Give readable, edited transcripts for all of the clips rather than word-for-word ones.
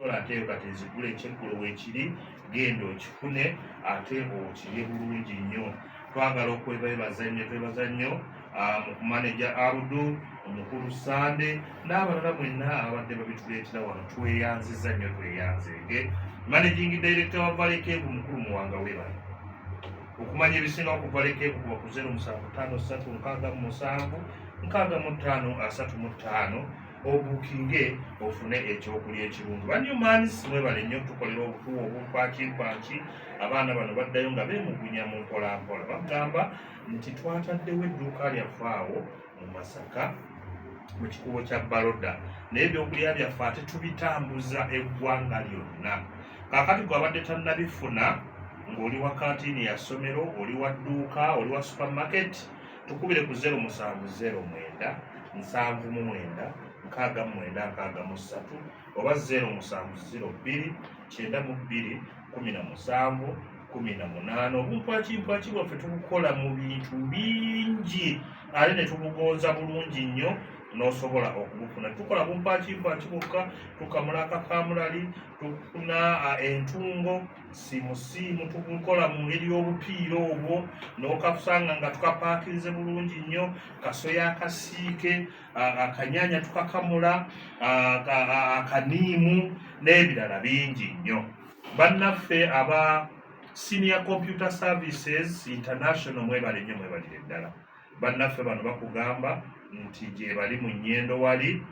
kola ate kati zigule ekyeggulo weekiri genda okifune ate okirye bulungi nnyo. Twagala okwebaza nnyo mu kumaneja Abdu, omukulu Sande n'abalala mwenna abadde babituleetera wano. Tweyanziza nnyo, tweyanzeege. Managing Director wa Valley Cave mukulu Muwanga weebale okumanya ebisinga ku Valley Cave kuba ku 0756565535 obukinge ofune ekyokulya ekirungi. Banyumansi mwebale nnyo tukolera obutuwa obumpakimpanki. Abaana bano baddayo nga beemugunya mu mpolampola. Bagamba nti twataddewo edduuka lyaffe awo mu Masaka mu kikubo kya Baroda naye ebyokulya byaffe ate tubitambuza eggwanga lyonna. Kaakati gwabadde tannabifuna ng'oli wa kantini ya ssomero, oli wa dduuka, oli wa supermarket, tukubire ku 0709-799-663 oba 0702-92-17-18. Obumpwakimpwaki bwaffe tubukola mu bintu bingi ate ne tubugonza bulungi nnyo n'osobola okubufuna. Tukola bumpaakimpaki bwokka, tukamula akakamulali, tufuna entungo, simusiimu tubukola mu ngeri y'obupiira obwo n'okakusanga nga tukapaakirize bulungi nnyo. Kasoya akasiike, akanyanya tukakamula, akaniimu n'ebirala bingi nnyo. Bannaffe aba Senior Computer Services International mwebale nnyo, mwebalire ddala. Bannaffe bano bakugamba nti gye bali mu Nnyendo wali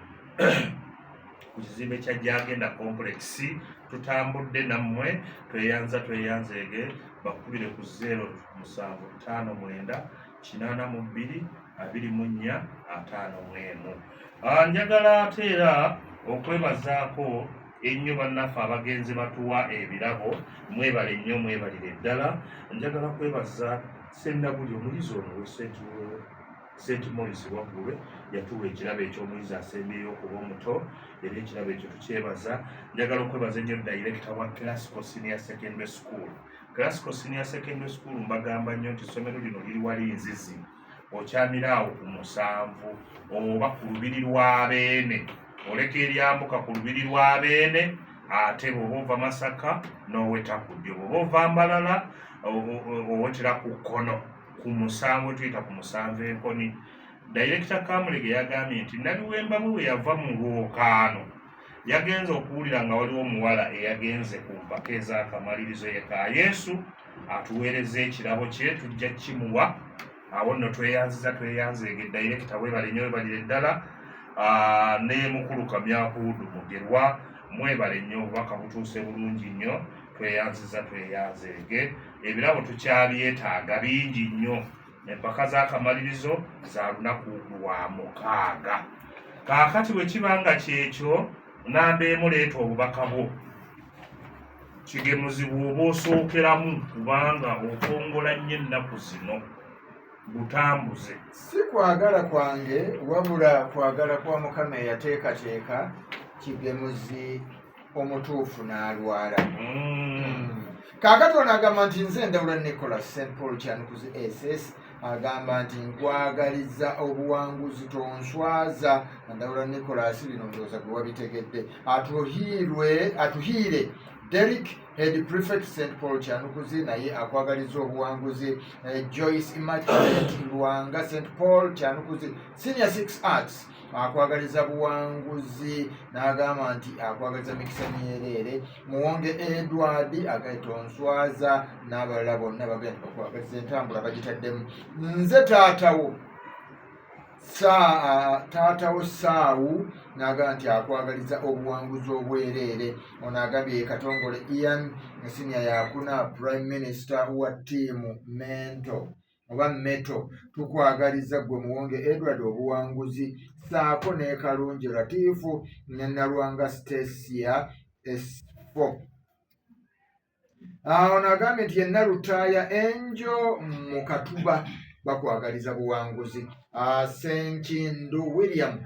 ku kizimbe kya Jagenda Complex. Tutambudde nammwe, tweyanzeege, bakubire ku 0752-82-24-51. Njagala ate era okwebazaako ennyo bannaffe abagenzi batuwa ebirabo, mwebale nnyo, mwebalire ddala. Njagala kwebaza Sennabuli omuyizi ono St. Morris Waggulwe yatuwa ekirabo eky'omuyizi asembeyo okuba omuto, era ekirabo ekyo tukyebaza. Njagala okwebaza ennyo Director wa Classical Senior Secondary School. Classical Senior Secondary School mbagamba nnyo nti essomero lino liri wali Nzizi, okyamira awo ku 7 oba ku lubiri lwa Beene, oleka eryambuka ku lubiri lwa Beene, ate bw'oba ova Masaka n'oweta ku ddyo, bw'oba ova Mbalala owetera ku kkono ku 7, tuyita ku 7 Enkoni. Director Kamulege yagambye nti Nabiwemba bwe yava mu lwokaano yagenze okuwulira nga waliwo omuwala eyagenze ku mpaka ez'akamalirizo ka Yesu atuweereza ekirabo kye, tujja kimuwa. Awo nno tweyanzeege. Director weebale nnyo, weebalire ddala. Ne mukulu Kamyakudu Mugerwa mwebale nnyo, obubaka butuuse bulungi nnyo. Tweyanzeege. Ebirabo tukyabyetaaga bingi nnyo. Empaka z'akamalirizo za lunaku lwa 6. Kaakati bwe kiba nga kyekyo, namba emu leeta obubaka bwo. Kigemuzi bw'oba osookeramu kubanga okongola nnyo ennaku zino, butambuze. Si kwagala kwange wabula kwagala kwa Mukama eyateekateeka kigemuzi omutuufu n'alwala. Kaakati ono agamba nti nze Ndawula Nicholas St. Paul Kyanukuzi SS agamba nti nkwagaliza obuwanguzi tonswaza. Ndawula Nicholas bino ndowooza gwe wabitegedde. Atuhiire Derek Head Prefect St. Paul Kyanukuzi naye akwagaliza obuwanguzi. Joyce Immaculate Lwanga St. Paul Kyanukuzi Senior 6 Arts akwagaliza buwanguzi n'agamba nti akwagaliza Mikisa Myerere. Muwonge Edward agaita onswaza n'abalala bonna bagenda bakwagaliza entambula bagitaddemu. Nze taatawo Saawu n'agamba nti akwagaliza obuwanguzi obwereere. Ono agambye Katongole Ian Senior yakuna Prime Minister wa ttiimu Meto tukwagaliza gwe Muwonge Edward obuwanguzi, saako ne Kalungi Latifu ne Nalwanga Stacia S4. Ono agambye nti yenna Lutaaya Enjo mu Katuba bakwagaliza buwanguzi. Senkindu William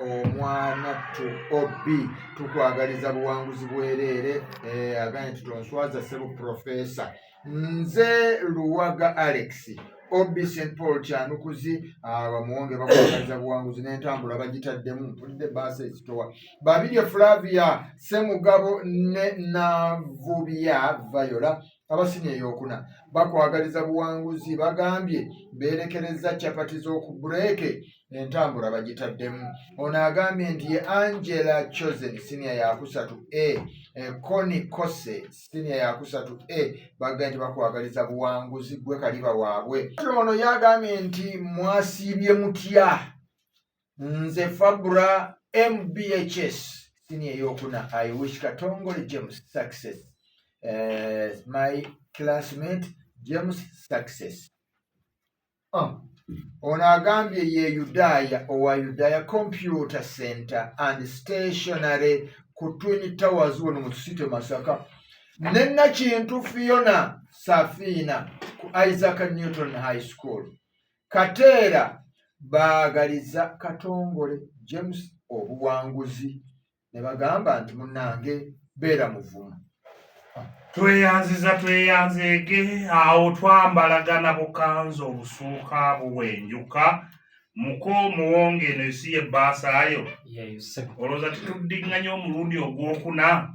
omwanattu Obi tukwagaliza buwanguzi bwereere. Agambye nti tonswaza Ssebu Professor. Nze Luwaga Alex OB St Paul Kyanukuzi bamuwonge bakwagaliza buwanguzi n'entambula bagitaddemu mpulidde baasa ekitowa. Babirye Flavia Semugabo ne Navubya Viola abasini eyokuna bakwagaliza buwanguzi bagambye berekereza capati z'oku bureeke entambula bagitaddemu. Ono agambye nti ye Angela Chosen senior yakusatu Connie Kose senior yakusatu bagambye nti bakwagaliza buwanguzi gwe kaliba waabwe. Ono yagambye nti mwasiibye mutya nze Fabra MBHS senior eyokuna I wish Katongole James success. My classmate James success. Ono agambye ye Yudaya owa Yudaya Computer Center and Stationery ku Twin Towers wano mu Kisite Masaka. Nenna Kintu Fiona Safina ku Isaac Newton High School. Kateera baagaliza Katongole James obuwanguzi ne bagamba nti munnange beera muvumu. Tweyanzeege awo twambalagana bukanzu obusuuka buwenjuka muko muwonge eno esi yebbaasayo olowooza tetuddiŋŋanya omulundi ogwokuna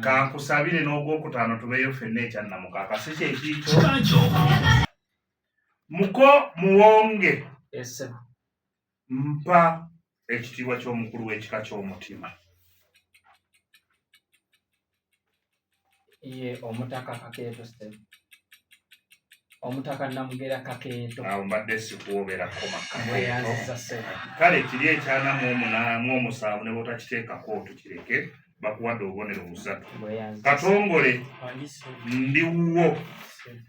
kankusabire n'ogwokutaano tubeeyo ffenna ekyannamukaka si kyekiikyo muko muwonge mpa ekitiibwa ky'omukulu w'ekika ky'omutima. Ye omutaka Kakeeto omutaka Namugera Kakeeto awo mbadde sikuwoberako mweyanziza ssebo. Kale kiri ekyana mu omusanvu ne bw'otakiteekako tukireke bakuwadde obubonero busatu. Katongole ndiwo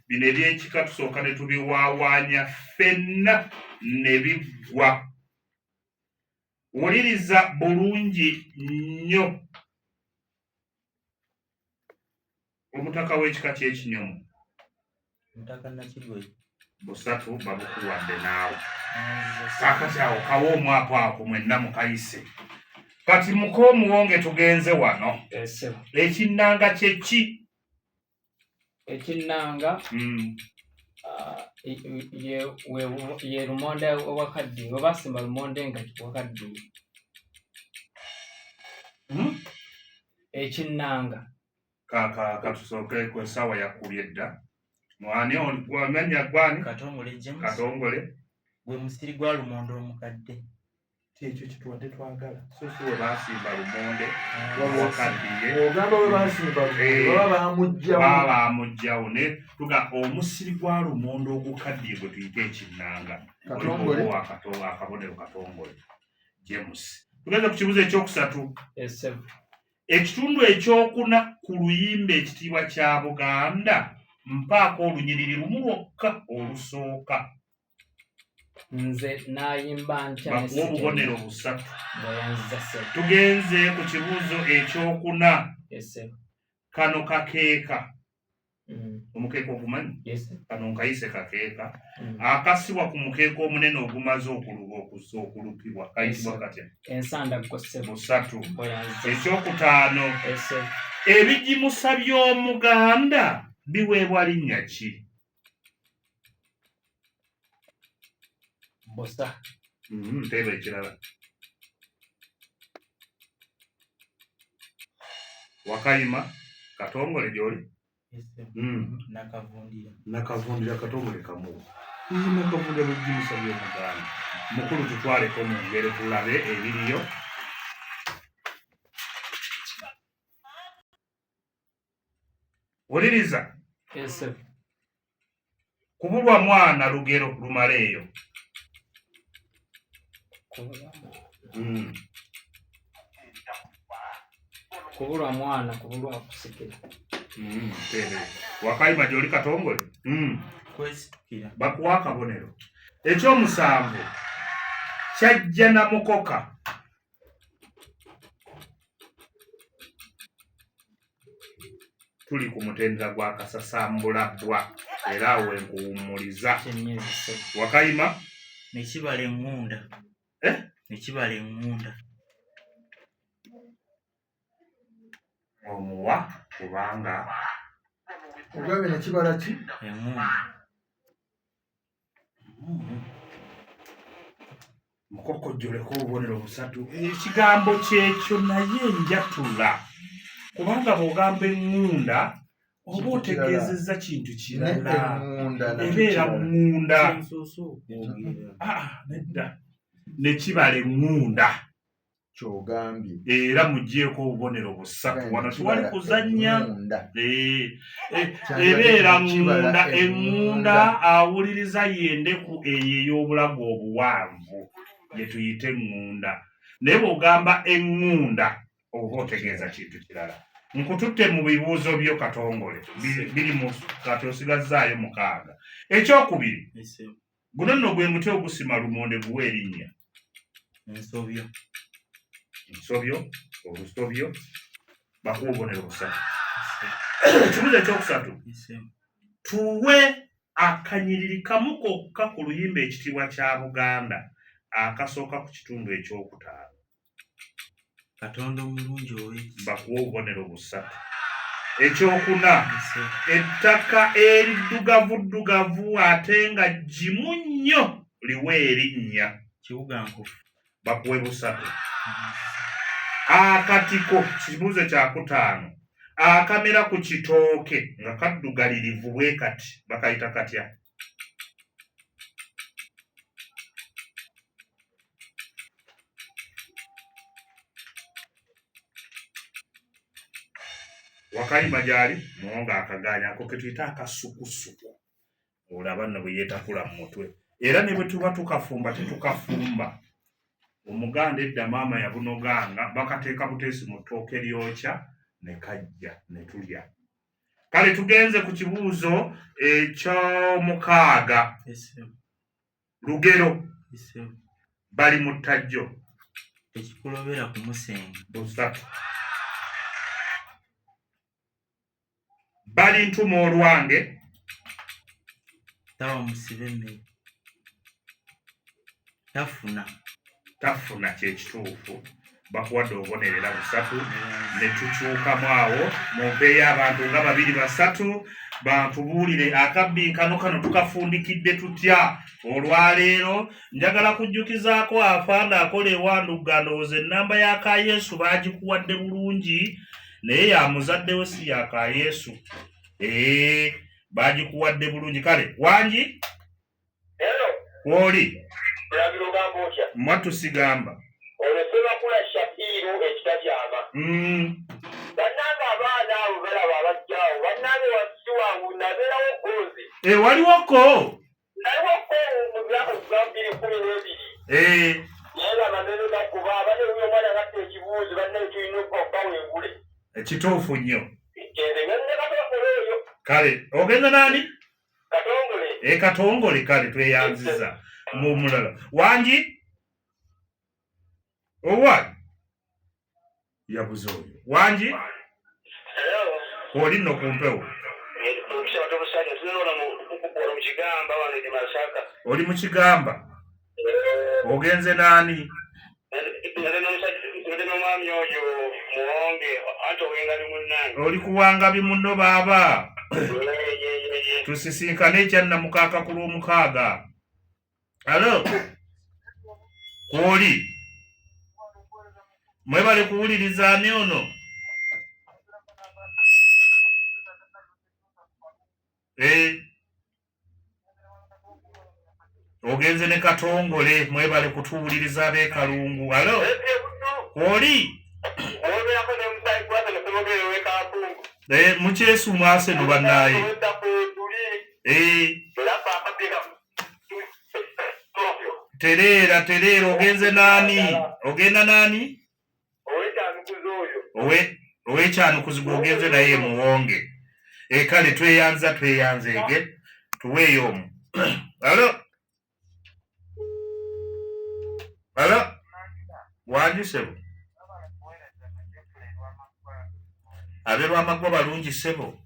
bino ebyekika tusooka ne tubiwaawaanya ffenna ne biggwa. Wuliriza bulungi nnyo omutaka w'ekika ky'ekinyomo busatu babukuwadde naawe. Kaakati awo kawo omwapo ako mwenna mukayise. Kati muko omuwonge tugenze wano. Ekinnanga kye ki? Ekinnanga ye lumonde wakaddi oba simba lumonde nga wakaddi. Ekinnanga katusooke ku essaawa yakkubye dda. Mwani wamanya gwani? Katongole James. Katongole Gwe musiri gwa lumonde omukadde. Ekyo kituwadde twagala. So si we baasimba lumonde wakaddiye. Ogamba we baasimba baba baamugjawo ne tuga omusiri gwa lumonde ogukaddiye gwe tuyite ekinnanga. Katongole akabonero Katongole James. Tugeze ku kibuzo ekyokusatu. Ekitundu ekyokuna ku luyimba ekitiibwa kya Buganda mpaako olunyiriri lumu lwokka olusooka. Nze nayimba ntya bakuwa obubonero busatu. mweyanziza ssebo. Tugenze ku kibuzo ekyokuna. Kano kakeeka. Omukeeka ogumanyi? Kano nkayise kakeeka. Akasibwa ku mukeeka omunene ogumaze okulupibwa kayitibwa katya? Ensandaggo ssebo. Busatu. Ekyokutaano. Ebigimusa by'Omuganda biweebwa linnya ki? Bosa. Nteeba ekirala. Wakayima Katongole gy'oli? Nakavundira Katongole kamuwa. Nakavundira bigimusa by'Omuganda. Mukulu tutwaleko mu ngero tulabe ebiriyo. Wuliriza. Kubulwa mwana lugero lumaleeyo. Kubulwa mwana kubulwa kusikira. Wakayima gy'oli Katongole? Kwesitukira. Bakuwa akabonero. Ekyomusanvu kyajja na mukoka. Tuli ku mutendera gwa kasasambulabbwa era awo enkuwummuliza. Wakayima? Nekibala eŋŋunda. Nekibala eŋŋunda. Omuwa kubanga ogambye nekibala ki? Eŋŋunda. mukokojjoleko obubonero busatu ekigambo kyekyo naye njatula kubanga bw'ogamba eŋŋunda oba otegeezezza kintu kirala ebeera ŋŋunda nedda ne kibala eŋŋunda kyogambye era mugyeko obubonero busatu wano tewali kuzannya ebeera ŋŋunda eŋŋunda awuliriza yendeku eyo ey'obulago obuwanvu gye tuyite eŋŋunda naye bw'ogamba eŋŋunda oba otegeeza kintu kirala nkututte mu bibuuzo byo katongole biri mu kati osigazzaayo 6 ekyokubiri guno nno gwe muti ogusima lumonde guwa erinnya olusobyo bakuwa obubonero busatu ekibuuzo ekyokusatu tuwe akanyiriri kamu kokka ku luyimba ekitiibwa kya Buganda akasooka ku kitundu ekyokutaano Katonda omulungi bakuwa obubonero busatu ekyokuna ettaka eriddugavu ate nga ggimu nnyo liwa erinnya kibuga nkofu bakuwe busatu akatiko kibuuzo kyakutaano akamera ku kitooke nga kaddugalirivu bwe kati bakayita katya wakayima gyali muwonga akaganya ako ke tuyita akasukusuku olaba nno bwe yeetakula mu mutwe era ne bwe tuba tukafumba tetukafumba omuganda edda maama yabunoganga bakateeka buteesi mu ttooke lyokya ne kajja ne tulya kale tugenze ku kibuuzo eky'omukaaga lugero bali mu ttajjo ekikulobera ku musenyu busatu bali ntuma olwange tawa musibe emmere tafuna kyekituufu bakuwadde obubonerera busatu ne tukyukamu awo mu mpeeyo abantu nga 2-3 bantubuulire akabbinkano kano tukafundikidde tutya olwaleero njagala kujjukizaako afaanda akola ewanduga ndowooza ennamba ya Kayesu baagikuwadde bulungi naye ya muzaddewe si ya Kayesu baagikuwadde bulungi kale wangi kwoli mwattu sigamba olwesebakula shakiru ekitakyama bannange abaana abo balaba abajjaawo bannange wasi wangu nabeerawo gozi waliwoko naliwoko mu myaka 2012 naye bamameno gakuba abane buli omwana gatta ekibuuzi bannaye tulina okubawengule ekituufu nnyo genze ngende katongole oyo kale ogenza nani katongole katongole kale tweyanziza mu mulala wangi owali yabuze oyo wangi oli nno kumpewo oli mu Kigamba ogenze nani oli kuwangabi munno baaba tusisinkane ekyannamukaaka ku lw'omukaaga alo kwoli mwebale kuwuliriza ani ono ogenze ne Katongole mwebale kutuwuliriza ab'ekalungu alo kwoli mukyesumwase no bannaaye tereera ogenze nani ogenda nani owekyanukuzi gwogenze naye muwonge kale tweyanzege tuweeyo omu alo wangi sebo ab'Elwamaggwa balungi sebo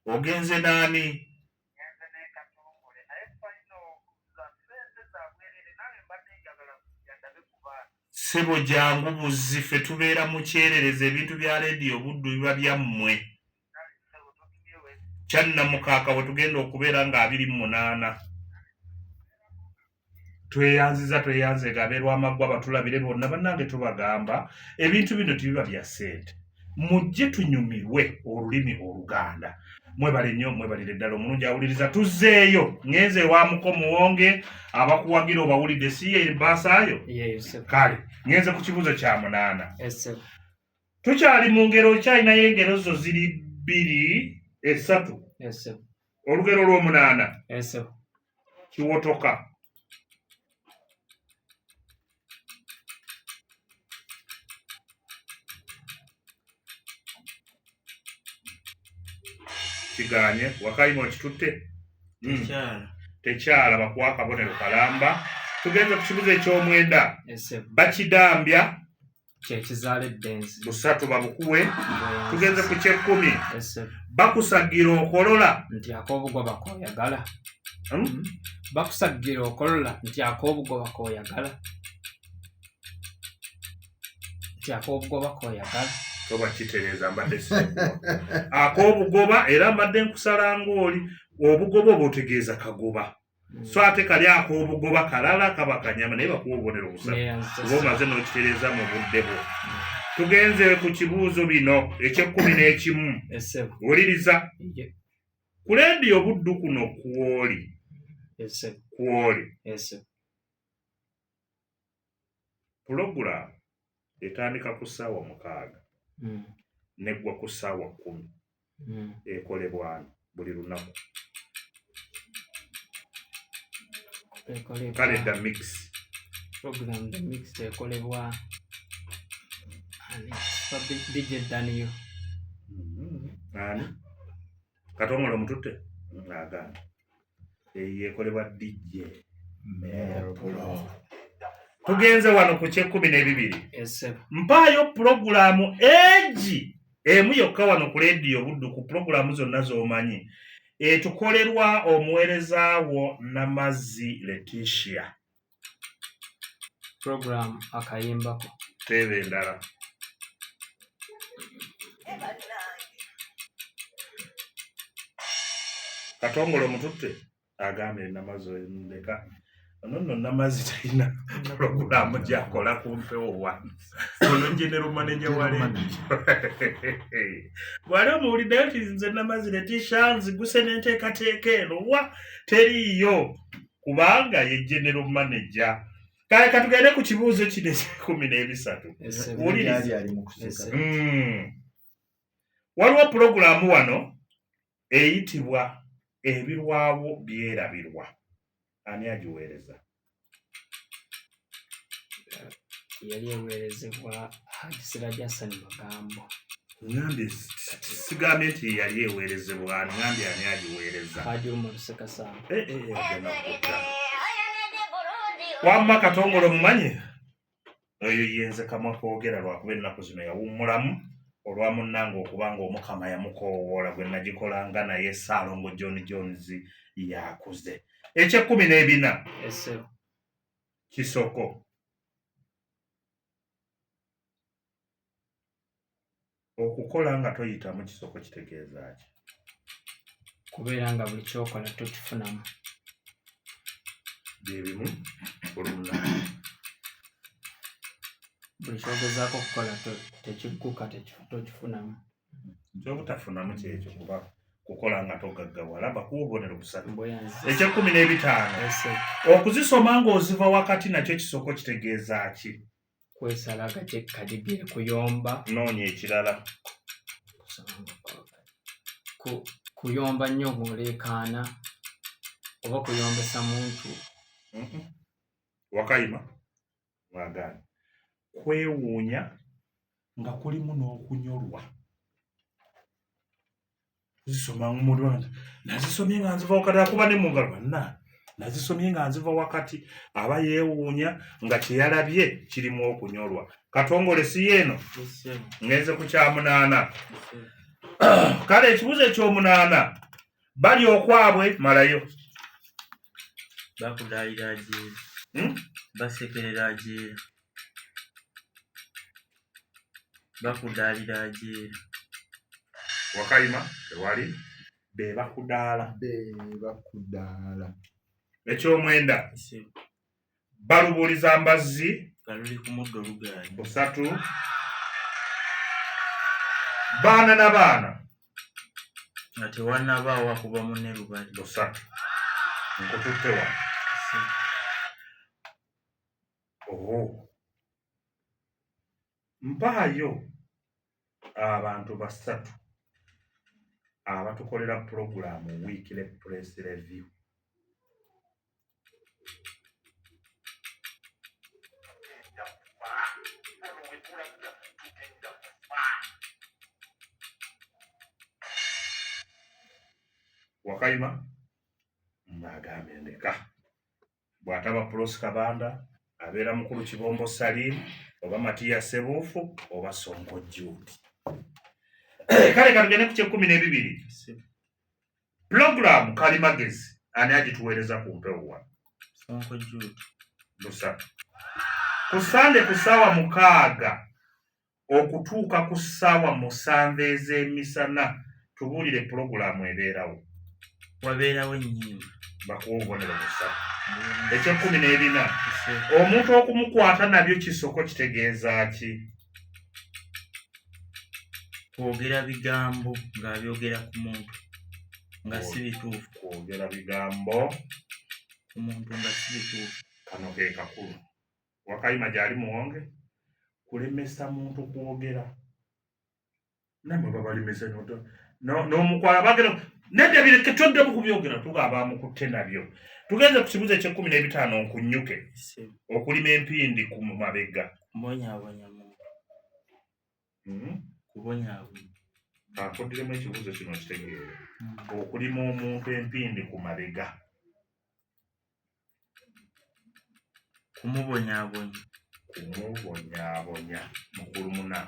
ogenze nani sebo jangu buzzi ffe tubeera mu kyerereza ebintu bya leediyo buddu biba byammwe kyannamukaaka bwe tugenda okubeera nga 28 tweyanze abeerwa amaggwa batulabire bonna bannange tubagamba ebintu bino tebiba bya ssente mujje tunyumirwe olulimi Oluganda mwebale nnyo mwebalire ddala omulungi awuliriza tuzzeeyo ngenze ewamuko muwonge abakuwagira obawulidde si ye baasaayo kale ngenze ku kibuuzo kya 8 tukyali mu ngero kyalinayo engero zo ziri 2 3 olugero lw'8 kiwotoka kiganye wakayima okitutte tekyala bakuwa akabonero kalamba tugenze ku kibuzo eky'omwenda bakidambya kyekizaala eddenzi busatu babukuwe tugenze ku ky'ekkumi bakusagira okolola nti ak'obugoba k'oyagala bakusagira okolola nti ak'obugoba k'oyagala toba kitereeza mbadde sikuwa ak'obugoba era mbadde nkusala ng'oli obugoba oba otegeeza kagoba so ate kali ak'obugoba kalala kaba kanyama naye bakuwa obubonero busatu oba omaze n'okitereeza mu budde bwo tugenze ku kibuuzo bino eky'11 wuliriza ku leediyo buddu kuno kwoli pulogulaamu etandika ku ssaawa 6 neggwa ku ssaawa 10 ekolebwa buli lunaku kale dda mix program the mix ekolebwa DJ Daniel ani katongole mututte agamba ekolebwa DJ Melpro tugenze wano ku ky'12 mpaayo pulogulaamu egi emu yokka wano ku leediyo buddu ku pulogulaamu zonna z'omanyi etukolerwa omuweereza wo Namazzi Letitia program akayimbako teeba endala katongole mututte agambe Namazzi ndeka nonno Namazzi talina pulogulaamu gy'akola ku mpewo wano ono general manager wa wali omuwuliddeyo nti nze Namazzi Letitia nziguse n'enteekateeka eno wa teriiyo kubanga ye general manager kale katugende ku kibuuzo kino 13 wuliriza waliwo pulogulaamu wano eyitibwa ebirwawo byerabirwa ani agiweereza yali eweerezebwa Haji Hassan Magambo ngambye sigambye nti yali eweerezebwa ngambye ani agiweereza Haji Omar Sekasamba wamma Katongole mumanyi oyo yenze kamwa koogera lwakuba ennaku zino yawummulamu olwa munnange okubanga Omukama yamukoowoola gwe nagikolanga naye Ssaalongo John Jones yakuze eky'14 Kisoko okukola nga toyitamu kisoko kitegeeza ki kubeera nga buli kyokola tokifunamu byebimu olunnaku buli kyogezaako okukola tekigguka tokifunamu kyobutafunamu kyekyo kuba kukola nga togaggawala bakuwa obubonero busatu eky'15 okuzisoma ng'oziva wakati nakyo kisoko kitegeeza ki kwesala agacekkadibye kuyomba noonya ekirala kuyomba nnyo ng'oleekaana oba kuyombesa muntu wakayima mwagaana kwewuunya nga kulimu n'okunyolwa zisoma ng'omuntu nazisomye nga nziva wakati akuba ne mu ngalo nazisomye nga nziva wakati aba yeewuunya nga kyeyalabye kirimu okunyolwa Katongole si yeeno ngenze ku kya 8 kale ekibuuzo eky'8 bali okwabwe malayo bakudaalira ajeera basekerera ajeera bakudaalira ajeera wakayima tewali be bakudaala Be bakudaala. eky'omwenda balubuliza mbazzi kaluli ku muddo lugaanyi 3 baana na baana nga tewannabaawo wakuba munne lubali 3 nkututte wano mpaayo abantu 3 abatukolera pulogulaamu weekly press review. Wakayima mbagambye ndeka bw'ataba Prosi Kabanda abeera mukulu Kibombo Salim oba Matiya Sebuufu oba Sonko Jude. Kale katugende ku 12 pulogulaamu Kalimagezi ani agituweereza ku mpewo wano Sonko Jude 3 ku Sande ku ssaawa 6 okutuuka ku ssaawa 7 ez'emisana tubuulire pulogulaamu ebeerawo wabeerawo ennyimba bakuwa obubonero 3 12 omuntu okumukwata nabyo kisoko kitegeeza ki? kwogera bigambo ng'abyogera ku muntu nga si bituufu kwogera bigambo ku muntu nga si bituufu. Kano ke kakulu Wakayima gyali muwonge kulemesa muntu kwogera namwe babalemesa n'omukwala bagera nedda bireke toddamu kubyogera tugaba mukutte nabyo. Tugenze ku kibuzo ekye15 nkunyuke okulima empindi ku mabega mbonyaabonya muntu kubonyaabonya akoddiremu ekibuzo kino kitegeere okulima omuntu empindi ku mabega kumubonyaabonya mukulu muna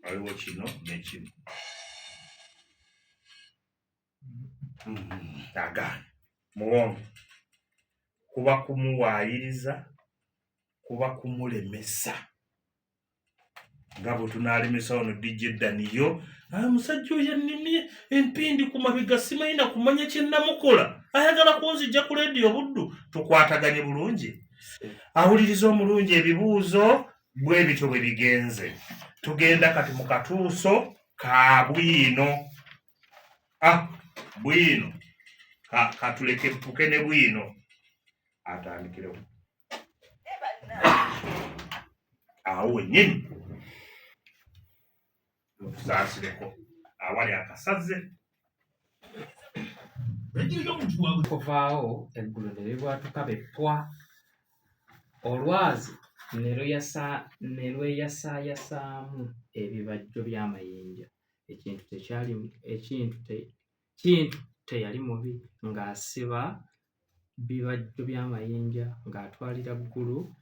waliwo kino nekino agaana muwonge kuba kumuwaayiriza kuba kumulemesa nga bwe tunaalemesa wano DJ Daniyo musajja oyo yannimye empindi ku mabega simanyi na kumanya kye namukola ayagala kunzijja ku leediyo buddu tukwataganye bulungi awuliriza omulungi ebibuuzo bwe bityo bwe bigenze. Tugenda kati mu katuuso ka bwino bwino katuleke tuke ne bwino atandikirewo awo wennyini tusaasireko awali akasaze kuvaawo eggulu ne libwatuka beppwa olwazi ne lweyasaayasaamu ebibajjo by'amayinja. Kintu teyali mubi ng'asiba bibajjo by'amayinja ng'atwalira ggulu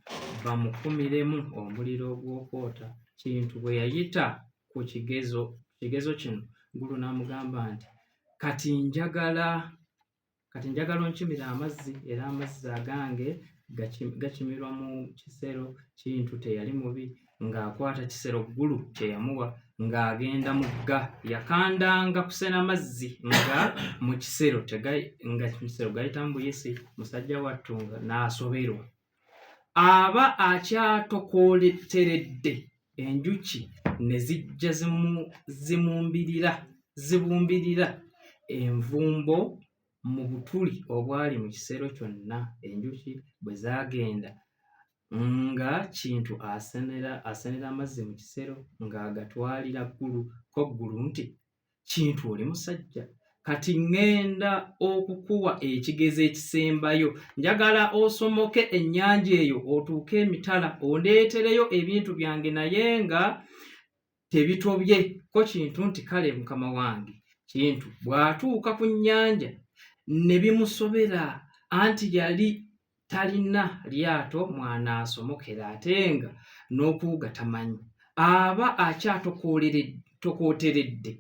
bamukumiremu omuliro ogw'okwota. Kintu bwe yayita ku kigezo kino ggulu n'amugamba nti kati njagala onkimira amazzi era amazzi agange gakimirwa mu kisero. Kintu teyali mubi ng'akwata kisero ggulu kye yamuwa ng'agenda mugga yakandanga kusena mazzi nga mu kisero gayitamu buyisi. Musajja wattu n'asoberwa aba akyatokooleteredde enjuki ne zijja zibumbirira envumbo mu butuli obwali mu kisero kyonna. Enjuki bwe zaagenda nga Kintu asenera amazzi mu kisero ng'agatwalira ggulu ko ggulu nti Kintu oli musajja kati ŋŋenda okukuwa ekigezo ekisembayo. Njagala osomoke ennyanja eyo otuuke emitala ondeetereyo ebintu byange naye nga tebitobye ko Kintu nti kale mukama wange. Kintu bw'atuuka ku nnyanja ne bimusobera anti yali talina lyato mwanasomokera ate nga n'okuwuga tamanyi. Aba akyatokooteredde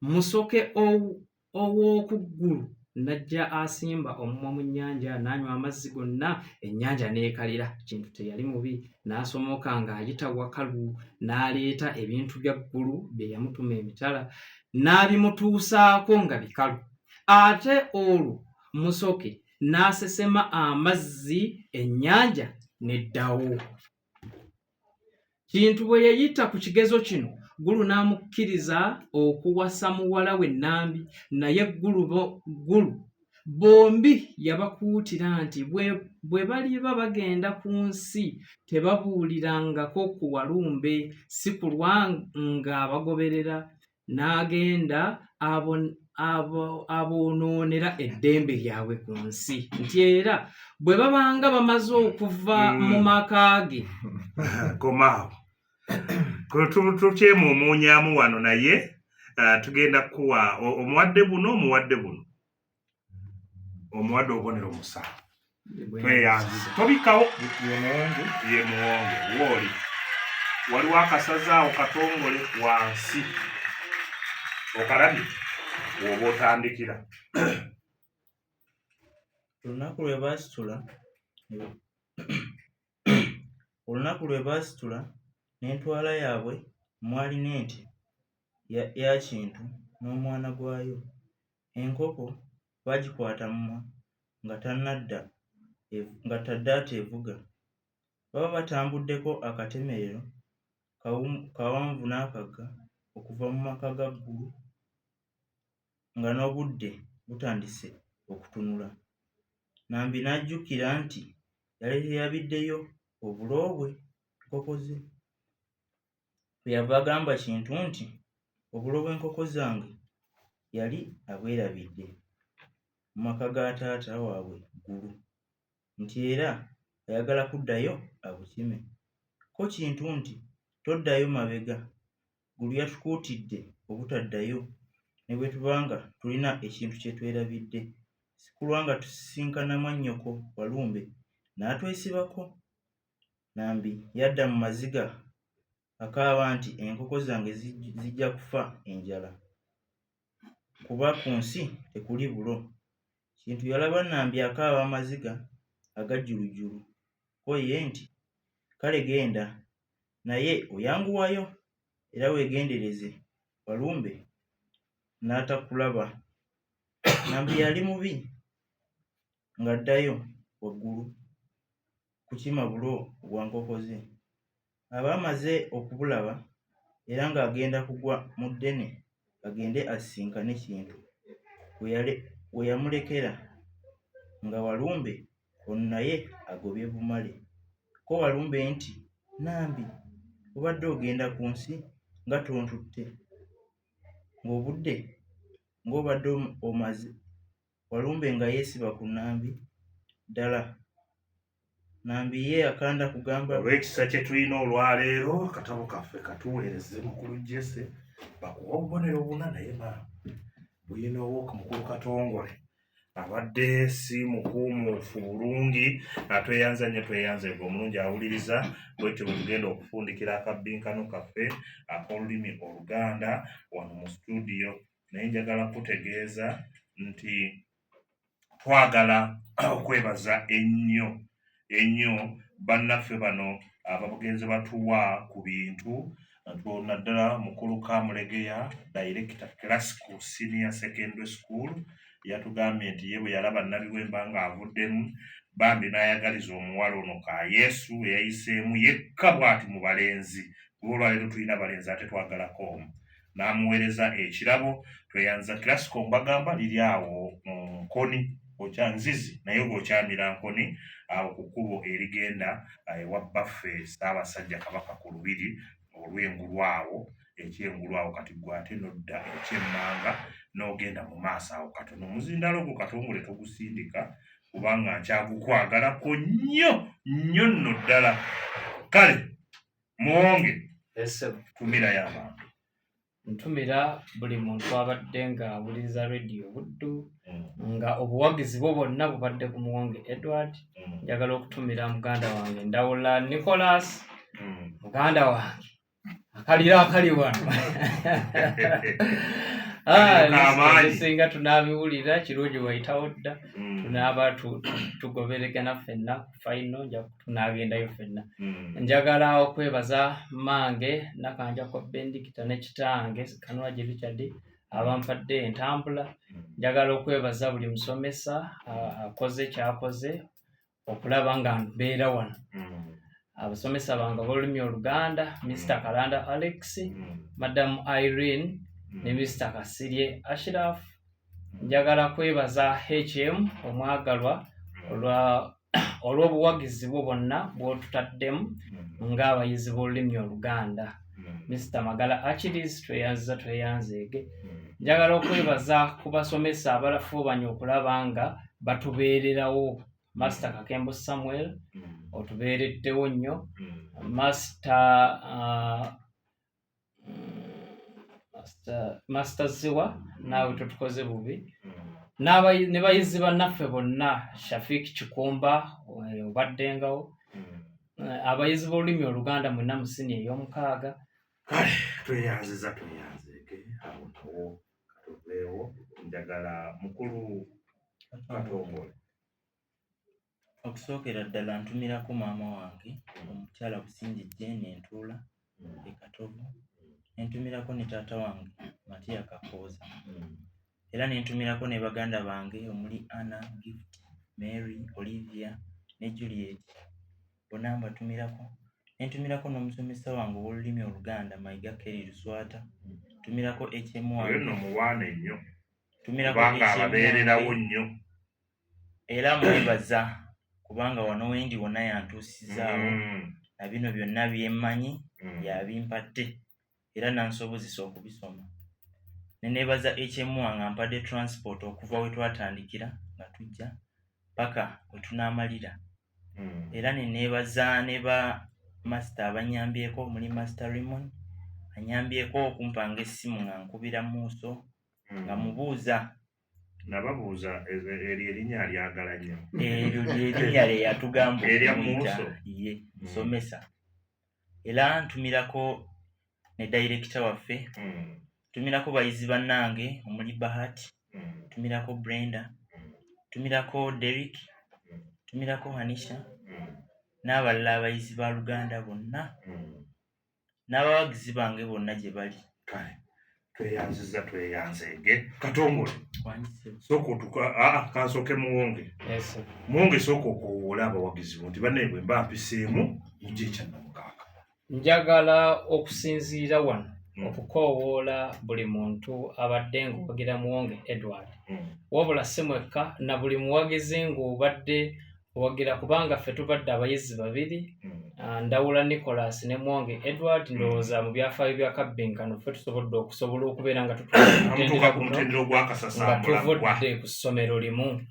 musoke ow'oku ggulu n'ajja asimba omumwa mu nnyanja n'anywa amazzi gonna ennyanja n'ekalira. Kintu teyali mubi n'asomoka ng'ayita wakalu n'aleeta ebintu bya ggulu bye yamutuma emitala n'abimutuusaako nga bikalu. Ate olwo musoke n'asesema amazzi ennyanja n'eddawo. Kintu bwe yayita ku kigezo kino, Gulu n'amukkiriza okuwasa muwala we Nambi, naye Gulu bombi yabakuutira nti bwe baliba bagenda ku nsi tebabuulirangako ku Walumbe, si kulwa ng'abagoberera, n'agenda aboonoonera eddembe lyabwe ku nsi, nti era bwe babanga bamaze okuva mu maka ge. Komaawo tukyemumuunyaamu wano naye tugenda kuwa omuwadde buno omuwadde obubonero omusanvu. Tweyanzize tobikawo ye muwonge wooli waliwo akasazaawo katongole wansi okalabye woba otandikira. Olunaku lwe baasitula n'entwala yaabwe mwalina ente ya Kintu n'omwana gwayo. Enkoko baagikwata mumwa nga tadde ateevuga. Baba batambuddeko akatemerero kawanvu n'akagga okuva mu maka ga Gulu nga n'obudde butandise okutunula. Nambi n'ajjukira nti yali teyabiddeyo obulo bwe nkoko ze. Bwe yava agamba Kintu nti obulo bw'enkoko zange yali abwerabidde mu maka ga taata waabwe Gulu, nti era ayagala kuddayo abukime. Ko Kintu nti toddayo mabega, Gulu yatukuutidde obutaddayo ne bwe tubanga tulina ekintu kye twerabidde, si kulwa nga tusisinkana mwannyoko Walumbe n'atwesibako. Nambi yadda mu maziga akaaba nti enkoko zange zijja kufa enjala, kuba ku nsi tekuli bulo. Kintu yalaba Nambi akaaba amaziga agajjulujjulu, ko ye nti kale genda, naye oyanguwayo era weegendereze Walumbe n'atakulaba. Nambi yali mubi ng'addayo waggulu kukima bulo bwa nkoko ze. Aba amaze okubulaba era ng'agenda kugwa mu ddene agende asisinkane Kintu, we yamulekera nga Walumbe ono naye agobye bumale. Ko Walumbe nti Nambi, obadde ogenda ku nsi nga tontutte, ng'obudde ng'obadde omaze. Walumbe nga yeesiba ku Nambi ddala. Nambi ye akanda kugamba olw'ekisa kye tulina olwaleero akatabo kaffe katuweereze mukulu Jesse bakuwa obubonero buna, naye bulina ow'okumukulu Katongole abadde si mukuumuufu bulungi. Tweyanza nnyo, tweyanze gwe omulungi awuliriza. Bwetyo bwe tugenda okufundikira akabbinkano kaffe ak'olulimi Oluganda wano mu studio, naye njagala kutegeeza nti twagala okwebaza ennyo bannaffe bano abagenzi batuwa ku bintu. Naddala mukulu Kamulegeya, Director Classical Senior Secondary School, yatugambye nti ye bwe yalaba Nabiwemba ng'avuddemu, bambi n'ayagaliza omuwala ono ka Yesu eyayiseemu yekka bw'ati mu balenzi. Olwaleero tulina balenzi ate twagalako omu, n'amuweereza ekirabo. Tweyanza Classical mbagamba liri awo mu Nkoni, okyanzizi naye ng'okyamira Nkoni awo ku kkubo erigenda ewa Baffe Ssaabasajja Kabaka ku lubiri olw'engulwawo, ekyengulwawo kati gwate nodda ekyemmanga n'ogenda mu maaso awo katono. Omuzindalo ogwo Katongole togusindika kubanga nkyagukwagalako nnyo nno ddala. Kale Muwonge, tumirayo abantu. Ntumira buli muntu abadde ng'awuliriza Radio Buddu nga obuwagizi bwo bwonna bubadde ku Muwonge Edward. Njagala okutumira muganda wange Ndawula Nicholas, muganda wange akalira akali wano. Singa tunaabiwulira kirungi wayitawo dda, tunaaba tugoberegana ffenna ku final, tunaagendayo ffenna. Njagala okwebaza mmange Nakanja kwa Bendikita ne kitange Kanwagi Richard abampadde entambula. Njagala okwebaza buli musomesa akoze kyakoze okulaba nga mbeera wano. Abasomesa bange b'olulimi Oluganda, Mr. Kalanda Alex, Madam Irene ne Mr. Kasirye Ashraf. Njagala kwebaza HM omwagalwa olw'obuwagizi bwo bwonna bw'otutaddemu ng'abayizi b'olulimi Oluganda. Mr. Magala Achilles tweyanzeege. Njagala okwebaza ku basomesa abalafuubanya okulaba nga batubeererawo. Master Kakembo Samuel otubeereddewo nnyo. Master Ziwa naawe totukoze bubi. Ne bayizi bannaffe bonna, Shafik Kikumba obaddengawo. Abayizi b'olulimi Oluganda mwenna mu siniya ey'omukaaga. Kale tweyanzeege awo nawo katuveewo. Njagala mukulu Katongole. Okusookera ddala ntumirako maama wange omukyala Busingi Jane Ntuula e Katovu. Nentumirako ne taata wange Matiya Kakooza. Era nentumirako ne baganda bange omuli Anna, Gift, Mary, Olivia ne Juliet. Bonna mbatumirako. Nentumirako n'omusomesa wange ow'olulimi Oluganda Mayiga Kelly Luswata. Tumirako HM wange. Oyo nno muwaana ennyo. Tumirako kubanga ababeererawo nnyo. Era mwebaza kubanga wano wendi wonna yantuusizaawo. Na bino byonna byemmanyi yabimpadde era nansobozesa okubisoma. Neneebaza HM wange ampadde transport okuva we twatandikira nga tujja paka we tunaamalira. Era neneebaza ne ba master abanyambyeko muli Master Raymond anyambyeko okumpanga essimu nga nkubira Muuso nga mubuuza. Nababuuza eryo erinnya lyagala nnyo. Eryo ly'erinnya lye yatugamba erya Muuso ye musomesa. Era ntumirako ne director waffe. Tumirako bayizi bannange omuli Bahati. Tumirako Brenda. Tumirako Derek. Tumirako Hanisha. N'abalala abayizi ba Luganda bonna. N'abawagizi bange bonna gye bali. Kale tweyanzeege. Katongole sooka kansooke muwonge. Muwonge sooka okuwoola abawagizi bo nti banne bwe mba mpiseemu mujje ekyannamukaaga. Njagala okusinziira wano okukoowoola buli muntu abadde ng'owagira Muwonge Edward. Wabula si mwekka na buli muwagizi ng'obadde owagira, kubanga ffe tubadde abayizi babiri, Ndawula Nicholas ne Muwonge Edward. Ndowooza mu byafaayo bya kabbinkano ffe tusobodde okubeera nga tuvudde ku ssomero limu.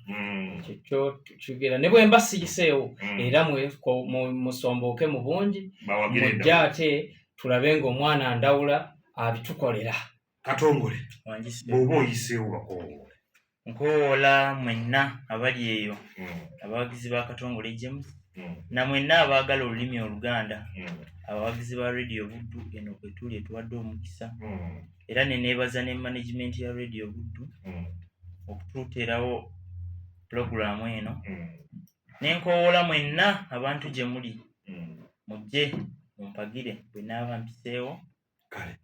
Kyekyo tukigera ne bwe mba siyiseewo era musombooke mu bungi mujja ate tulabe ng'omwana Ndawula abitukolera. Katongole bw'oba oyiseewo bakoowoole. Nkoowola mwenna abali eyo abawagizi ba Katongole James na mwenna abaagala olulimi Oluganda, abawagizi ba Radio Buddu eno kwe tuli etuwadde omukisa. Era neneebaza ne management ya Radio Buddu okututeerawo pulogulaamu eno. Nenkoowola mwenna abantu gye muli mujje mumpagire bwe naaba mpiseewo. Kale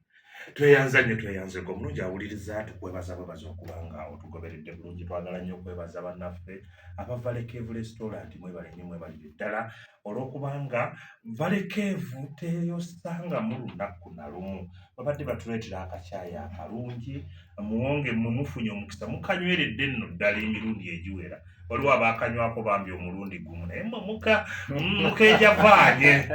tweyanzeko omulungi awuliriza tukwebaza okubanga otugoberedde bulungi. Twagala nnyo okwebaza bannaffe aba Valley Cave Restaurant. Mwebale nnyo mwebalire ddala olw'okubanga Valley Cave teyosangamu lunaku na lumu. Babadde batuleetera akacaayi akalungi. Muwonge mumufunye omukisa mukanyweredde nno ddala emirundi egiwera. Waliwo abaakanywako bambi omulundi gumu naye mukejavaanye.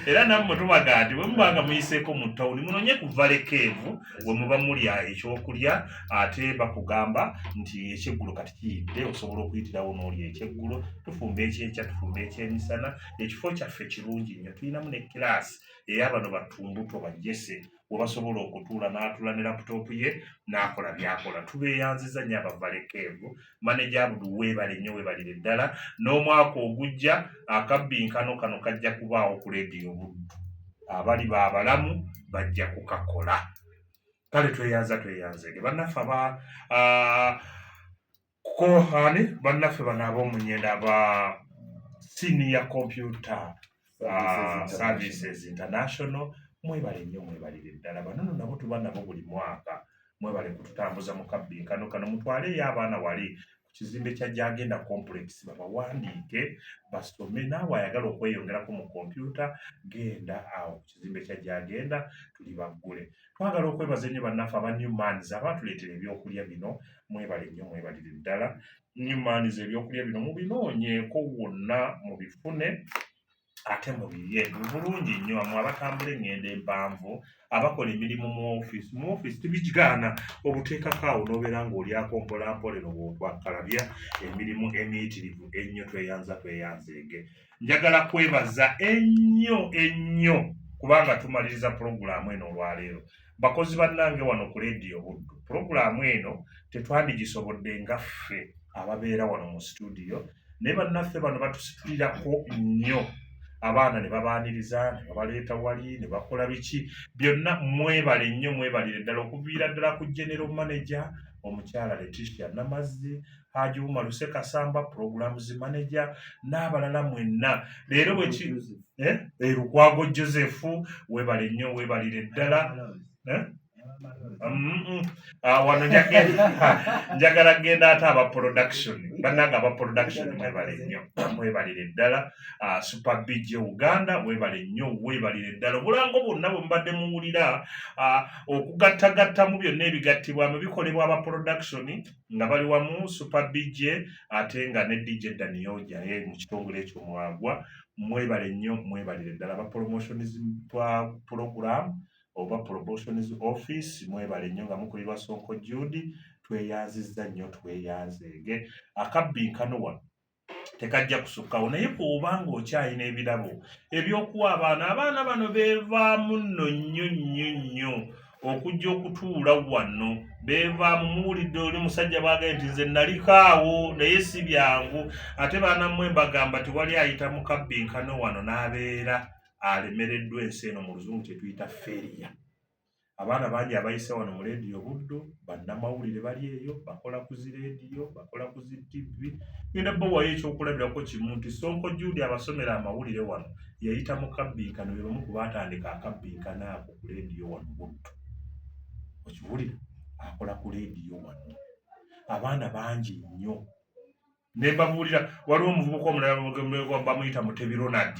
Era nammwe tubaga nti bwe mubanga muyiseeko mu ttawuni munonye ku Valley Cave bwe muba mulya ekyokulya ate bakugamba nti ekyeggulo kati kiyidde osobola okuyitirawo n'olya ekyeggulo. Tufumba ekyekya tufumba ekyemisana. Ekifo kyaffe kirungi nnyo. Tulinamu ne kiraasi ey'abano batumbuto bajjese we basobola okutuula n'atula ne laputopu ye n'akola byakola. Tubeeyanziza nnyo aba Valley Cave. Maneja Abdul weebale nnyo weebalire ddala. N'omwaka ogujja akabbinkano kano kajja kubaawo ku Radio Buddu. Abali baabalamu bajja kukakola. Kale tweyanzeege bannaffe bannaffe bano ab'omunyenda aba Senior Computer Services International. Mwebale nnyo mwebalire ddala. Bano nabo tuba nabo buli mwaka mwebale kututambuza mu kabbinkano kano mutwaleyo abaana wali kizimbe kya Jagenda complex babawandiike basome naawe ayagala okweyongerako mu kompyuta genda awo ku kizimbe kya Jagenda tuli baggule. Twagala okwebaza ennyo bannaffe aba Newmans abaatuleetera ebyokulya bino mwebale nnyo mwebalire ddala. Newmans ebyokulya bino mubinoonyeeko wonna mubifune ate mubirye bulungi nnyo amwe abatambula eŋŋendo empanvu abakola emirimu mu ofiisi tibikigaana obuteekako awo n'obeera ng'olyako mpolampola eno bwotwakalabya emirimu emiyitirivu ennyo tweyanzeege. Njagala kwebaza ennyo kubanga tumaliriza pulogulaamu eno olwaleero. Bakozi bannange wano ku leediyo Buddu, pulogulaamu eno tetwandigisobodde nga ffe ababeera wano mu studio naye bannaffe bano batusitulirako nnyo. Abaana ne babaaniriza ne babaleeta wali ne bakola biki byonna mwebale nnyo mwebalire ddala okuviira ddala ku general manager omukyala Letitia Namazzi, Haji Umar Kasamba programs manager n'abalala mwenna leero Lukwago Joseph webale nnyo webalire ddala. Wano njagala genda ate aba production bannanga aba production mwebale nnyo mwebalire ddala. Super BJ Uganda webale nnyo webalire ddala. Obulango bwonna bwe mbadde muwulira okugattagatta mu byonna ebigattibwa mu bikolebwa aba production nga bali wamu Super BJ ate nga ne DJ Danioja mu kitongole ekyo mwagwa mwebale nnyo mwebalire ddala. Aba promotions program oba promotions office mwebale nnyo nga mukulirwa Sonko Judy tweyanzizza nnyo tweyanzeege. Akabbinkano wano tekajja kusukkawo naye bw'oba ng'okyalina ebirabo ebyokuwa abaana bano beevaamu nno nnyo okujja okutuula wano beevaamu. Muwulidde oli musajja bwagaye nti nze nalikaawo naye si byangu ate baana mmwe mbagamba tewali ayita mu kabbinkano wano n'abeera alemereddwa ensi eno mu luzungu kye tuyita failure. Abaana bangi abayise wano mu leediyo Buddu bannamawulire bali eyo bakola ku zi leediyo bakola ku zi TV. Ngenda bbawayo ekyokulabirako kimu nti Sonko Judy abasomera amawulire wano yayita mu kabbinkano be bamu ku baatandika akabbinkano ako ku leediyo wano Buddu. Okiwulira akola ku leediyo wano abaana bangi nnyo ne mbabuulira. Waliwo omuvubuka omulala bamuyita Mutebi Ronald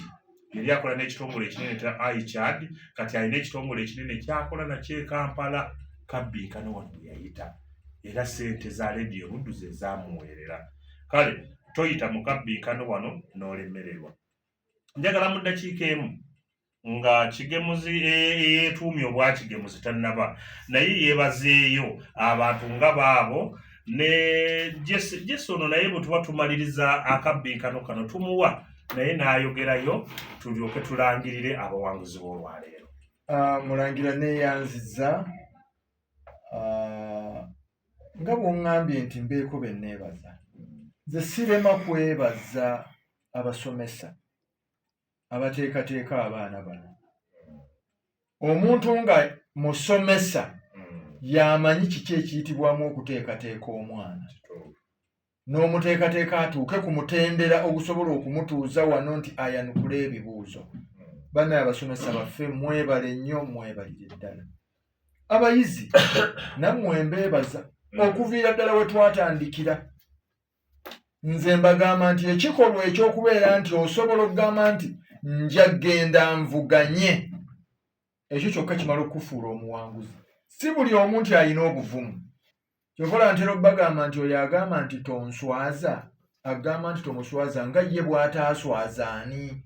yali akola n'ekitongole ekinene kya iChad kati alina ekitongole ekinene kyakola nakyo e Kampala. Kabbinkano wano yayita era ssente za leediyo Buddu ze zaamuweerera. Kale toyita mu kabbinkano wano n'olemererwa. Njagala mu ddakiika emu nga kigemuzi eyeetuumye obwa kigemuzi tannaba naye yeebazeeyo abantu nga baabo ne Jesse ono naye bwe tuba tumaliriza akabbinkano kano tumuwa naye n'ayogerayo tulyoke tulangirire abawanguzi b'olwaleero. Mulangira neeyanzizza nga bw'oŋŋambye nti mbeeko be nneebaza. Nze sirema kwebaza abasomesa abateekateeka abaana bano. Omuntu nga musomesa y'amanyi kiki ekiyitibwamu okuteekateeka omwana n'omuteekateeka atuuke ku mutendera ogusobola okumutuuza wano nti ayanukula ebibuuzo. Bana abasomesa baffe mwebale nnyo mwebalire ddala. Abayizi nammwe mbeebaza okuviira ddala we twatandikira. Nze mbagamba nti ekikolwa ekyokubeera nti osobola okugamba nti nja genda nvuganye ekyo kyokka kimala okufuula omuwanguzi. Si buli omu nti alina obuvumu. Kyokola ntera obbagamba nti oyo agamba nti tonswaza agamba nti tomuswaza nga ye bw'ataaswaza ani.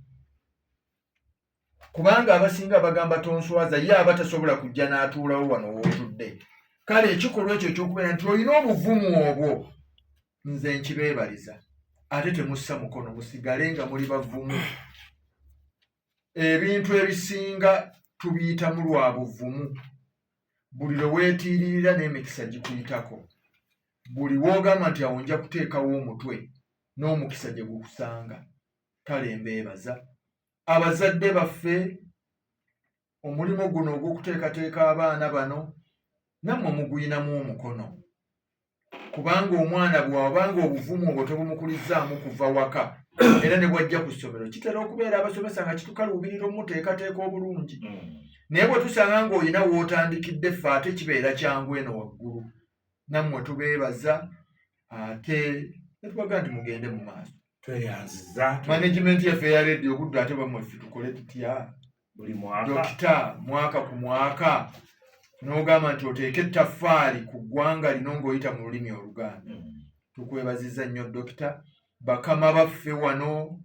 Kubanga abasinga bagamba tonswaza ye aba tasobola kujja n'atuulawo wano w'otudde. Kale ekikolwa ekyo ekyokubeera nti olina obuvumu obwo nze nkibeebaliza ate temussa mukono musigale nga muli bavumu. Ebintu ebisinga tubiyitamu lwa buvumu. Buli lwe weetiiririra n'emikisa gikuyitako. Buli w'ogamba nti awo nja kuteekawo omutwe n'omukisa gye gukusanga. Kale mbeebaza abazadde baffe omulimu guno ogw'okuteekateeka abaana bano nammwe muguyinamu omukono. Kubanga omwana bw'abanga obuvumu obwo tebumukulizzaamu kuva waka era ne bwajja ku ssomero kitera okubeera abasomesa nga kitukaluubirira omuteekateeka obulungi naye bwe tusanga ng'olina w'otandikidde ffe ate kibeera kyangu eno waggulu nammwe tubeebaza ate netubaga nti mugende mu maaso tweyanziza management yaffe ya radio obudde ate bamwe ffe tukole tutya buli mwaka dokita mwaka ku mwaka n'ogamba nti oteeke ettaffaali ku ggwanga lino ng'oyita mu lulimi Oluganda tukwebaziza nnyo dokita bakama baffe wano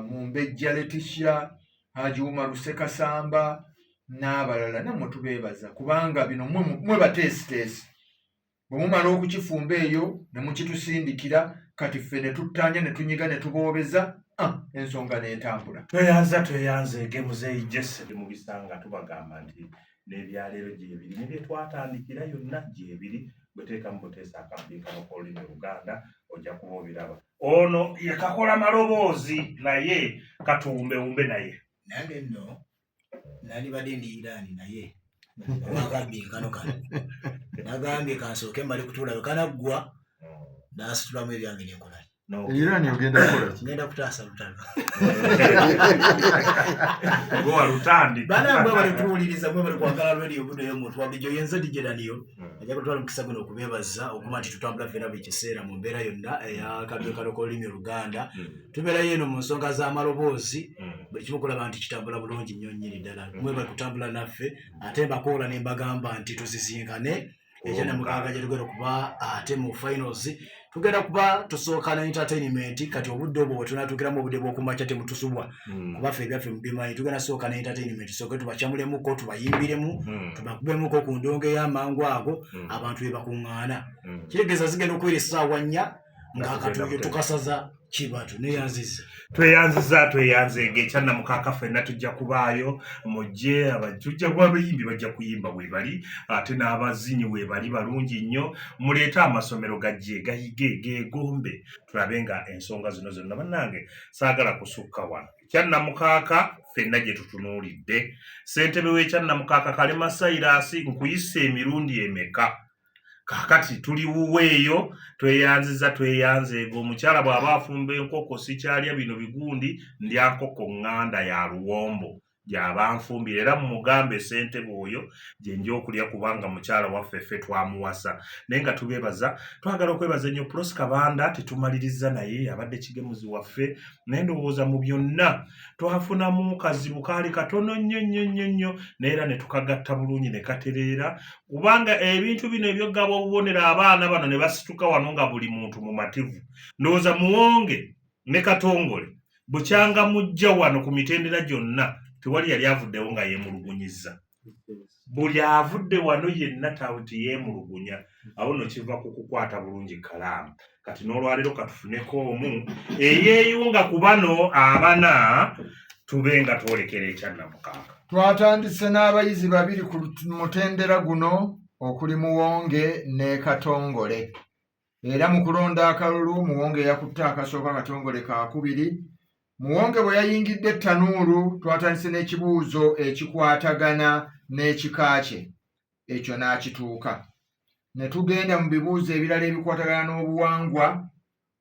mu Mbejja Letitia Haji Umar Lusekasamba n'abalala nammwe tubeebaza kubanga bino mwe bateesiteesi bwe mumala okukifumba eyo ne mukitusindikira kati ffe ne tuttanya ne tunyiga ne tuboobeza ensonga n'etambula tweyanze egemuzeeyi jesse mu bisanga tubagamba nti n'ebyaleero gyebiri ne bye twatandikira yonna gyebiri bweteekamu buteesa akabiikano k'olulimi Oluganda ojja kuba obiraba ono yekakola maloboozi naye katuwumbewumbe naye nange nno nandibadde ndiyiraani naye wakabiikano kano nagambye kansooke mbale kutuulayo kanaggwa naasitulamu ebyange nenkola Irani ogenda kukola ki? Ngenda kutaasa lutalo. Gowa lutandi. Bana mbwe bali tuwuliriza mbwe bali kwagala radio budo yo muntu wabijo yenze dijedaniyo. Ajja kutwala mukisa guno okubebaza okuma ati tutambula fera bikiseera mu mbeera yonna eya kabyokalo k'olulimi Oluganda. Tubeera yeno mu nsonga z'amaloboozi buli kimu kulaba nti kitambula bulungi nnyo nnyini ddala. Mmwe bali kutambula naffe ate mbakoola ne mbagamba nti tuzisinkane ekyo ne mukaaga gye tugenda kuba ate mu finals tugenda kuba tusooka na entertainment kati obudde obwo bwe tunatuukiramu obudde bw'okumakya temutusubwa kuba ffe ebyaffe mubimanyi tugenda sooka na entertainment tusooke tubacyamulemuko tubayimbiremu tubakubemuko ku ndongo ey'amangu ago abantu be bakuŋŋaana kitegeeza zigenda okubeera essaawa nnya ng'akatulege tukasaza kibatu neyanziza tweyanze ng'ekyanna mukaaka ffenna tujja kubaayo mujje tujja kuba abayimbi bajja kuyimba webali ate n'abazinyi webali balungi nnyo muleete amasomero gajje gayige gegombe tulabe nga ensonga zino zonna bannange saagala kusukka wano kyanna mukaaka ffenna gye tutunuulidde ssentebe w'ekyanna mukaaka Kalema Sairasi nkuyisa emirundi emeka kakati tuli wuweeyo tweyanze ego omukyala bw'aba afumba enkoko sikyalya bino bigundi ndya nkoko ŋŋanda ya luwombo gy'aba nfumbira era mumugambe ssentebe oyo gye nja okulya kubanga mukyala waffe ffe twamuwasa naye nga tubeebaza twagala okwebaza ennyo Prosy Kabanda tetumaliriza naye abadde kigemuzi waffe naye ndowooza mu byonna twafunamu kazibu kaali katono nnyo naye era ne tukagatta bulungi ne katereera kubanga ebintu bino ebyogaba obubonero abaana bano ne basituka wano nga buli muntu mumativu ndowooza muwonge ne katongole bukyanga mujja wano ku mitendera gyonna tewali yali avuddewo nga yeemulugunyiza buli avudde wano yenna tawuti yeemulugunya awo no kiva ku kukwata bulungi kalaamu kati n'olwaleero katufuneko omu eyeeyunga ku bano abana tube nga twolekera ekyanna mukaaka twatandise n'abayizi babiri ku mutendera guno okuli Muwonge ne Katongole era mu kulonda akalulu Muwonge yakutte akasooka Katongole kakubiri Muwonge bwe yayingidde ettanuulu twatandise n'ekibuuzo ekikwatagana n'ekika kye ekyo n'akituuka ne tugenda mu bibuuzo ebirala ebikwatagana n'obuwangwa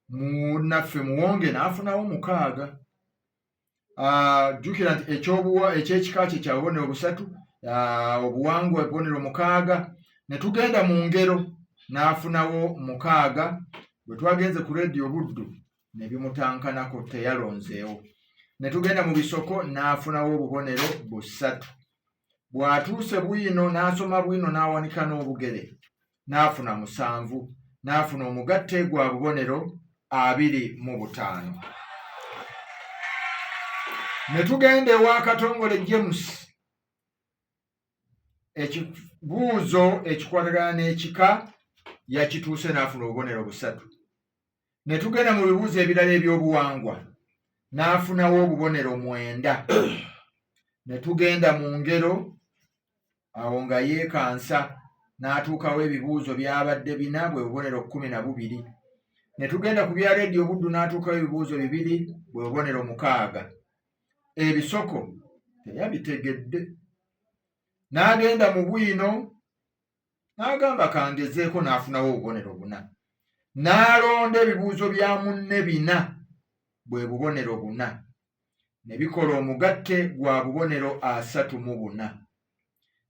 munnaffe Muwonge n'afunawo 6 jjukira nti ekyekika kye kya bubonero 3 obuwangwa ebubonero 6 ne tugenda mu ngero n'afunawo 6 bwe twagenze ku radio Buddu ne bimutankanako teyalonzeewo ne tugenda mu bisoko n'afunawo obubonero 3 bw'atuuse bwino n'asoma bwino n'awanika n'obugere n'afuna 7 n'afuna omugatte gwa bubonero 25 ne tugenda ewa Katongole James ekibuuzo ekikwatagana n'ekika yakituuse n'afuna obubonero 3 ne tugenda mu bibuuzo ebirala eby'obuwangwa n'afunawo obubonero 9 ne tugenda mu ngero awo nga yeekansa n'atuukawo ebibuuzo byabadde 4 bwe bubonero 12 ne tugenda ku bya radio Buddu n'atuukawo ebibuuzo 2 bwe bubonero 6 ebisoko teyabitegedde n'agenda mu bwino n'agamba kangezeeko n'afunawo obubonero 4 n'alonda ebibuuzo bya munne 4 bwe bubonero 4 ne bikola omugatte gwa bubonero 34.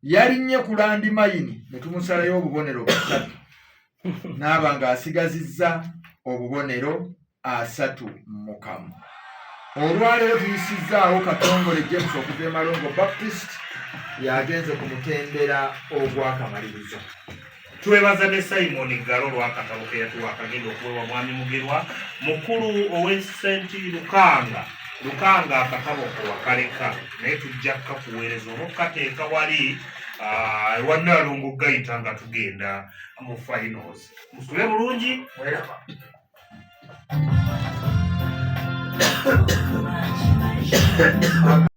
Yalinnye ku landimayini ne tumusalayo obubonero 3 n'aba ng'asigazizza obubonero 31. Olwaleero tuyisizzaawo Katongole James okuva e Malongo Baptist yagenze ku mutendera ogwakamalirizo. Twebaza ne Simon Galo lw'akatabo ke yatuwa akagenda okuweebwa mwami Mugerwa mukulu ow'e St. Lukanga akatabo wakaleka naye tujja kukakuweereza oba okukateeka wali ewa Nnaalongo Gayita nga tugenda mu finals. Musule bulungi mweraba.